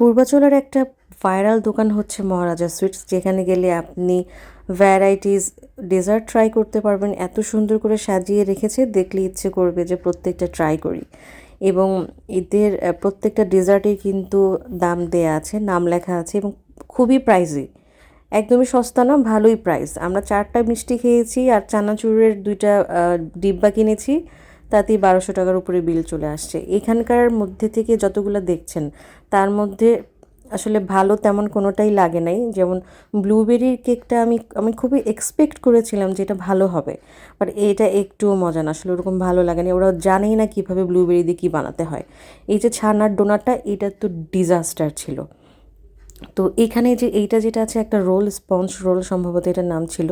পূর্বাচলের একটা ভাইরাল দোকান হচ্ছে মহারাজা সুইটস, যেখানে গেলে আপনি ভ্যারাইটিস ডেজার্ট ট্রাই করতে পারবেন। এত সুন্দর করে সাজিয়ে রেখেছে, দেখলে ইচ্ছে করবে যে প্রত্যেকটা ট্রাই করি। এবং এদের প্রত্যেকটা ডেজার্টেই কিন্তু দাম দেয়া আছে, নাম লেখা আছে এবং খুবই প্রাইজি, একদমই সস্তা না, ভালোই প্রাইস। আমরা 4টা মিষ্টি খেয়েছি আর চানাচুরের 2টা ডিব্বা কিনেছি, তাতেই 1200 টাকার উপরে বিল চলে আসছে। এখানকার মধ্যে থেকে যতগুলো দেখছেন তার মধ্যে আসলে ভালো তেমন কোনোটাই লাগে নাই। যেমন ব্লুবেরির কেকটা আমি আমি খুবই এক্সপেক্ট করেছিলাম যে এটা ভালো হবে, বাট এটা একটুও মজা না, আসলে ওরকম ভালো লাগেনি। ওরা জানেই না কীভাবে ব্লুবেরি দিয়ে কী বানাতে হয়। এই যে ছানার ডোনাটা, এটা তো ডিজাস্টার ছিল। তো এখানে যে এইটা যেটা আছে, একটা রোল, স্পঞ্জ রোল সম্ভবত এটার নাম ছিল,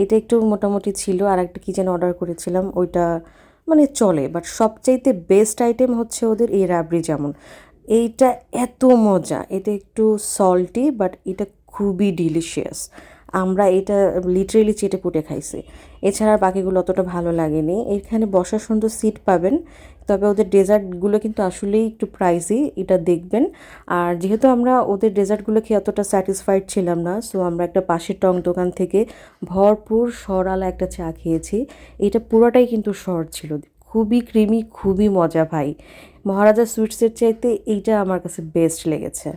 এটা একটু মোটামুটি ছিল। আর একটা কি যেন অর্ডার করেছিলাম, ওইটা মানে চলে, বাট সবচাইতে বেস্ট আইটেম হচ্ছে ওদের এই রাবড়ি জামুন। এইটা এত মজা, এটা একটু সল্টি বাট এটা খুবই ডিলিশিয়াস। আমরা এটা লিটারেলি চেটে পুটে খাইছি। এছাড়া বাকিগুলো অতটা ভালো লাগেনি। এখানে বসার সুন্দর সিট পাবেন, তবে ওদের ডেজার্টগুলো কিন্তু আসলেই একটু প্রাইসি, এটা দেখবেন। আর যেহেতু আমরা ওদের ডেজার্টগুলো খেয়ে অতটা স্যাটিসফাইড ছিলাম না, সো আমরা একটা পাশের টং দোকান থেকে ভরপুর সরালা একটা চা খেয়েছি। এটা পুরোটাই কিন্তু সর ছিল, খুবই ক্রিমি, খুবই মজা ভাই। মহারাজা সুইটসের চাইতে এইটা আমার কাছে বেস্ট লেগেছে।